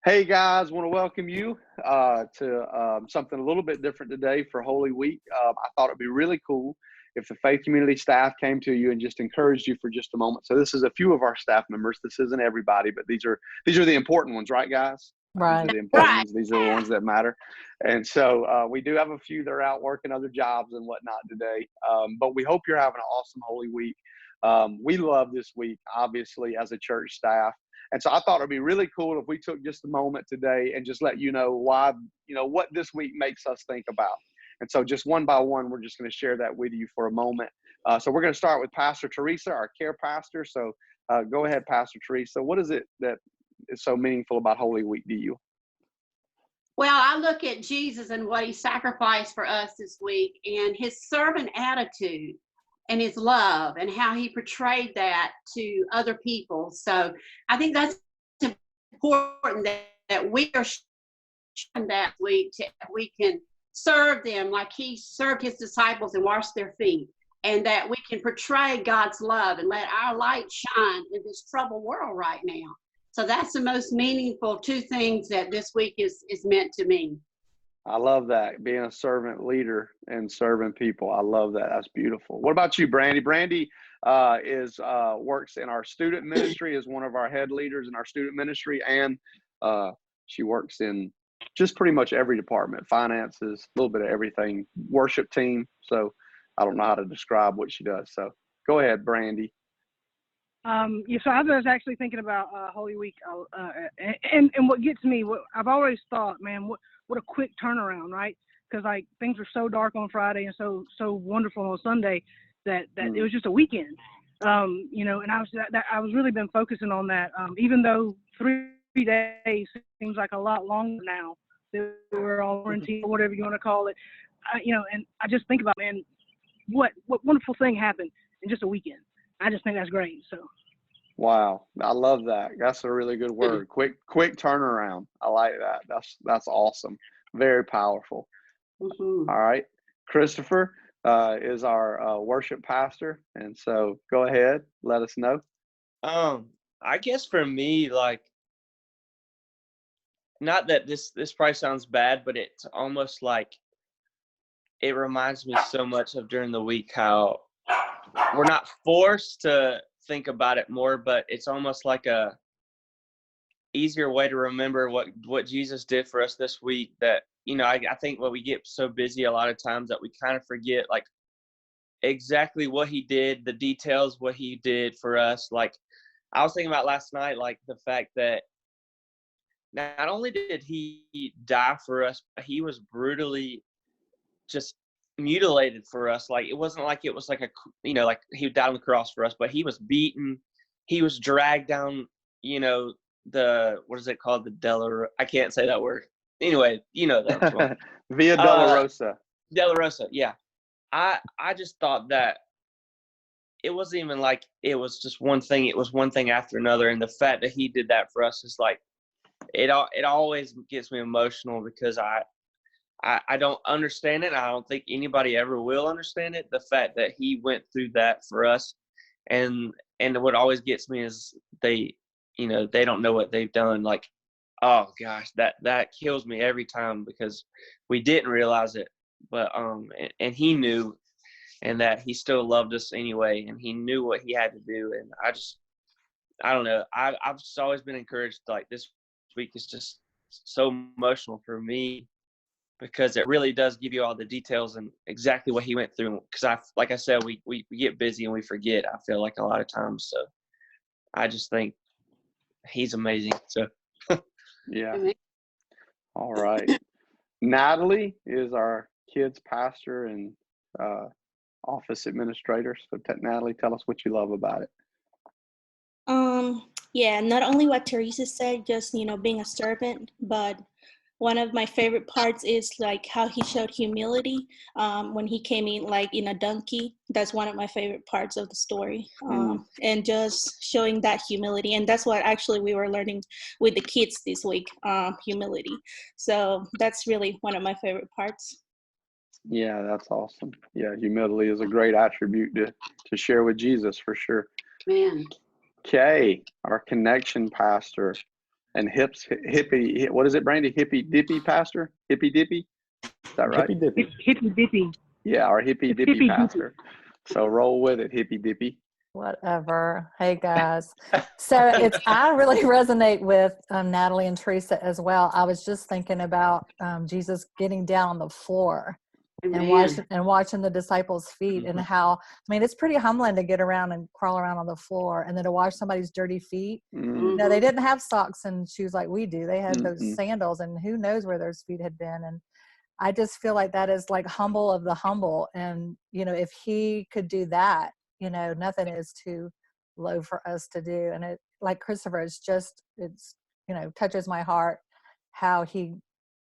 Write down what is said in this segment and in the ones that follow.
Hey guys, want to welcome you to something a little bit different today for Holy Week. I thought it'd be really cool if the Faith Community staff came to you and just encouraged you for just a moment. So this is a few of our staff members. This isn't everybody, but these are the important ones, right, guys? Right. These are the important ones. These are the ones that matter. And so we do have a few that are out working other jobs and whatnot today. But we hope you're having an awesome Holy Week. We love this week, obviously, as a church staff. And so I thought it'd be really cool if we took just a moment today and just let you know why, what this week makes us think about. And so just one by one, we're just going to share that with you for a moment. So we're going to start with Pastor Teresa, our care pastor. So go ahead, Pastor Teresa. What is it that is so meaningful about Holy Week to you? Well, I look at Jesus and what he sacrificed for us this week and his servant attitude and his love and how he portrayed that to other people. So I think that's important that we are showing that week we can serve them like he served his disciples and washed their feet, and that we can portray God's love and let our light shine in this troubled world right now. So that's the most meaningful two things that this week is meant to me. I love that, being a servant leader and serving people. I love that. That's beautiful. What about you, Brandy? Brandy works in our student ministry as one of our head leaders in our student ministry, and she works in just pretty much every department, finances, a little bit of everything, worship team. So I don't know how to describe what she does. So go ahead, Brandy. So I was actually thinking about Holy Week, and what gets me, what I've always thought, man, what a quick turnaround, right? Because like things were so dark on Friday and so wonderful on Sunday that it was just a weekend, and I was really been focusing on that. Even though 3 days seems like a lot longer now, that we're all quarantined, whatever you want to call it, and I just think about, man, what wonderful thing happened in just a weekend. I just think that's great. So. Wow. I love that. That's a really good word. Quick turnaround. I like that. That's awesome. Very powerful. Mm-hmm. All right. Christopher is our worship pastor. And so go ahead. Let us know. I guess for me, like, not that this probably sounds bad, but it's almost like it reminds me so much of during the week how we're not forced to think about it more, but it's almost like a easier way to remember what Jesus did for us this week. That, I think when we get so busy a lot of times that we kind of forget like exactly what he did, the details, what he did for us. Like I was thinking about last night, like the fact that not only did he die for us, but he was brutally just mutilated for us. Like it wasn't like it was like like he died on the cross for us, but he was beaten, he was dragged down, the what is it called, the I can't say that word anyway, that one. Via Dolorosa. Dolorosa, yeah. I just thought that it wasn't even like it was just one thing, it was one thing after another, and the fact that he did that for us is like it always gets me emotional, because I don't understand it. I don't think anybody ever will understand it. The fact that he went through that for us, and what always gets me is they don't know what they've done. Like, oh gosh, that kills me every time, because we didn't realize it, but and he knew, and that he still loved us anyway, and he knew what he had to do. And I don't know. I've just always been encouraged. Like this week is just so emotional for me, because it really does give you all the details and exactly what he went through. Because like I said, we get busy and we forget, I feel like, a lot of times. So I just think he's amazing. So yeah. All right. Natalie is our kids pastor and office administrator. So Natalie, tell us what you love about it. Yeah, not only what Teresa said, just, being a servant, but one of my favorite parts is like how he showed humility when he came in like in a donkey. That's one of my favorite parts of the story, and just showing that humility. And that's what actually we were learning with the kids this week, humility. So that's really one of my favorite parts. Yeah, that's awesome. Yeah, humility is a great attribute to share with Jesus for sure. Man. Kay, our connection pastor. and hippie. What is it, Brandy? Hippy dippy pastor? Hippy dippy? Is that right? Hippy dippy. Hippy dippy. Yeah, our hippy It's dippy hippy pastor. So roll with it, hippy dippy. Whatever. Hey guys. So I really resonate with Natalie and Teresa as well. I was just thinking about Jesus getting down on the floor and watching the disciples' feet, and how, I mean, it's pretty humbling to get around and crawl around on the floor, and then to wash somebody's dirty feet. Mm. No, they didn't have socks and shoes like we do. They had those Mm-mm. sandals, and who knows where those feet had been. And I just feel like that is like humble of the humble. And, if he could do that, nothing is too low for us to do. And it, like Christopher, it's touches my heart how he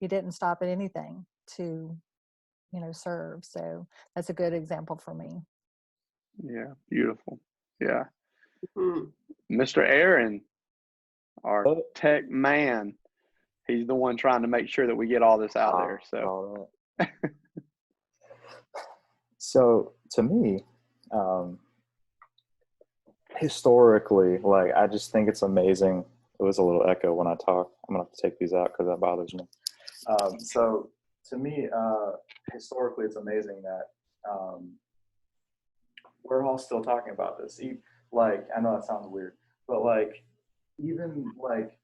didn't stop at anything to, serve. So that's a good example for me. Yeah, beautiful. Yeah. Mhm. Mr. Aaron, our tech man, he's the one trying to make sure that we get all this out there. So, All right. So to me, historically, like, I just think it's amazing. It was a little echo when I talk. I'm gonna have to take these out because that bothers me. So to me, historically, it's amazing that we're all still talking about this. Like, I know that sounds weird, but like, even like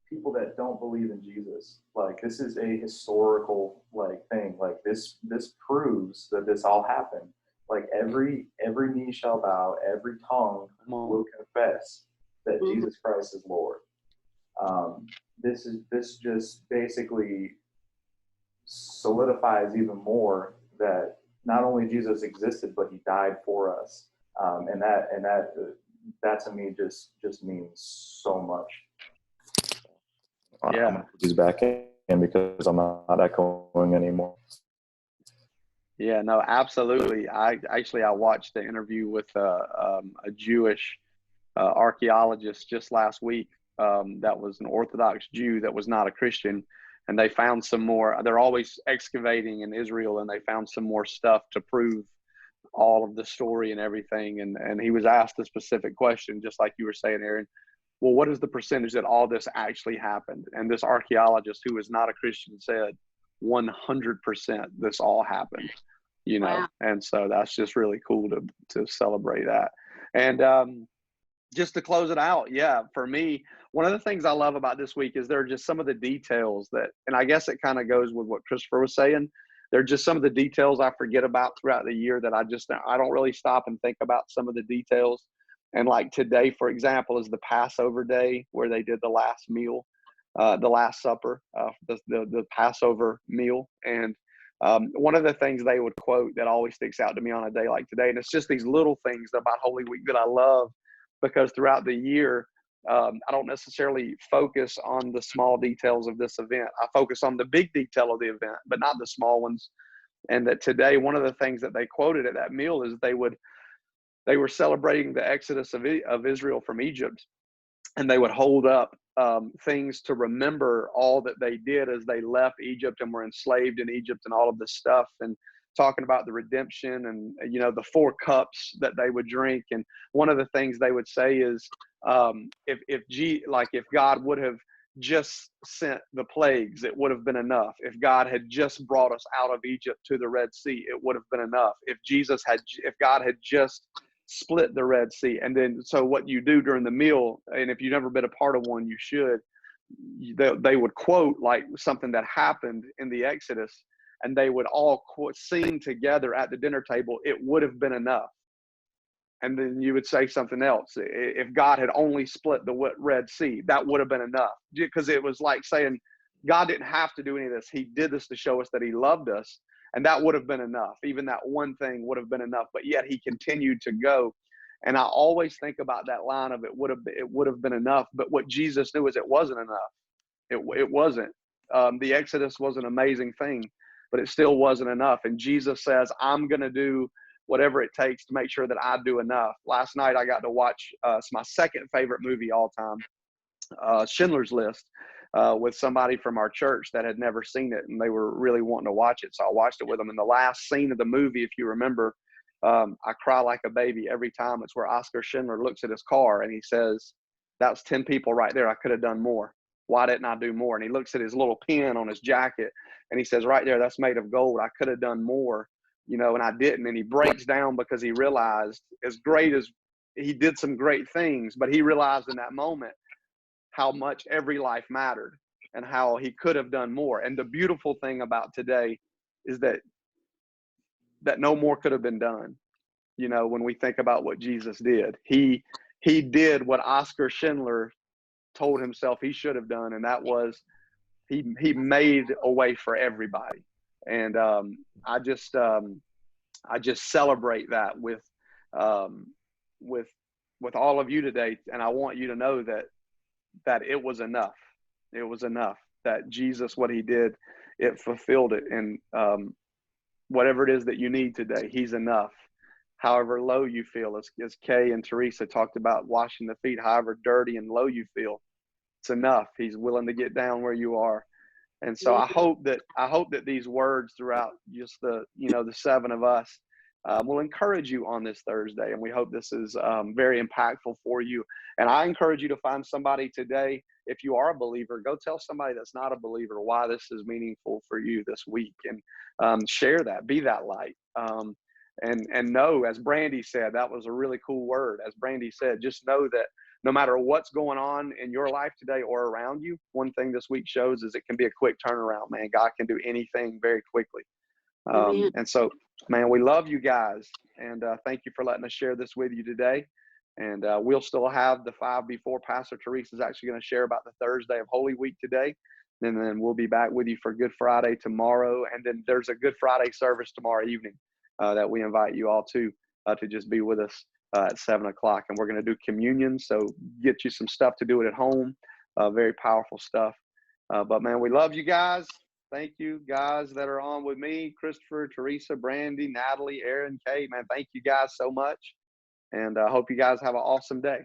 people that don't believe in Jesus, like, this is a historical like thing. Like, this proves that this all happened. Like, every knee shall bow, every tongue will confess that Jesus Christ is Lord. This just basically solidifies even more that not only Jesus existed, but he died for us. And that to me just means so much. Yeah. I'm gonna put these back in because I'm not echoing anymore. Yeah, no, absolutely. I watched the interview with a Jewish archaeologist just last week. That was an Orthodox Jew that was not a Christian, and they found some more. They're always excavating in Israel, and they found some more stuff to prove all of the story and everything. And he was asked a specific question, just like you were saying, Aaron. Well, what is the percentage that all this actually happened? And this archaeologist, who is not a Christian, said 100% this all happened. Wow. And so that's just really cool to celebrate that. And just to close it out, yeah, for me, one of the things I love about this week is there are just some of the details that, and I guess it kind of goes with what Christopher was saying. They're just some of the details I forget about throughout the year that I don't really stop and think about some of the details. And like today, for example, is the Passover day where they did the last meal, the Last Supper, the Passover meal. And one of the things they would quote that always sticks out to me on a day like today, and it's just these little things about Holy Week that I love, because throughout the year, I don't necessarily focus on the small details of this event. I focus on the big detail of the event, but not the small ones. And that today, one of the things that they quoted at that meal is they were celebrating the exodus of Israel from Egypt, and they would hold up things to remember all that they did as they left Egypt and were enslaved in Egypt and all of this stuff, and talking about the redemption and, the 4 cups that they would drink. And one of the things they would say is, if God would have just sent the plagues, it would have been enough. If God had just brought us out of Egypt to the Red Sea, it would have been enough. If God had just split the Red Sea. And then, so what you do during the meal, and if you've never been a part of one, you should, they would quote like something that happened in the Exodus, and they would all sing together at the dinner table, "It would have been enough." And then you would say something else. If God had only split the Red Sea, that would have been enough. Because it was like saying, God didn't have to do any of this. He did this to show us that he loved us. And that would have been enough. Even that one thing would have been enough. But yet he continued to go. And I always think about that line of it would have been enough. But what Jesus knew is it wasn't enough. It wasn't. The Exodus was an amazing thing, but it still wasn't enough. And Jesus says, I'm going to do whatever it takes to make sure that I do enough. Last night I got to watch, it's my second favorite movie all time, Schindler's List, with somebody from our church that had never seen it, and they were really wanting to watch it. So I watched it with them. And the last scene of the movie, if you remember, I cry like a baby every time. It's where Oscar Schindler looks at his car and he says, "That's 10 people right there. I could have done more." Why didn't I do more? And he looks at his little pin on his jacket and he says, right there, that's made of gold. I could have done more, you know, and I didn't. And he breaks down because he realized, as great as he did some great things, but he realized in that moment how much every life mattered and how he could have done more. And the beautiful thing about today is that no more could have been done. You know, when we think about what Jesus did, he did what Oscar Schindler told himself he should have done, and that was he made a way for everybody. And I just celebrate that with all of you today, and I want you to know that it was enough. It was enough. That Jesus, what he did, it fulfilled it. And whatever it is that you need today, he's enough. However low you feel, as Kay and Teresa talked about washing the feet, however dirty and low you feel, it's enough. He's willing to get down where you are. And so I hope that these words throughout just the 7 of us will encourage you on this Thursday. And we hope this is very impactful for you. And I encourage you to find somebody today. If you are a believer, go tell somebody that's not a believer why this is meaningful for you this week, and share that, be that light. And know, as Brandy said, that was a really cool word. As Brandy said, just know that no matter what's going on in your life today or around you, one thing this week shows is it can be a quick turnaround, man. God can do anything very quickly. And so, man, we love you guys. And thank you for letting us share this with you today. And we'll still have the 5 before. Pastor Teresa is actually going to share about the Thursday of Holy Week today. And then we'll be back with you for Good Friday tomorrow. And then there's a Good Friday service tomorrow evening that we invite you all to just be with us at 7 o'clock. And we're going to do communion. So get you some stuff to do it at home. Very powerful stuff. But, man, we love you guys. Thank you, guys that are on with me, Christopher, Teresa, Brandy, Natalie, Aaron, Kay. Man, thank you guys so much. And I hope you guys have an awesome day.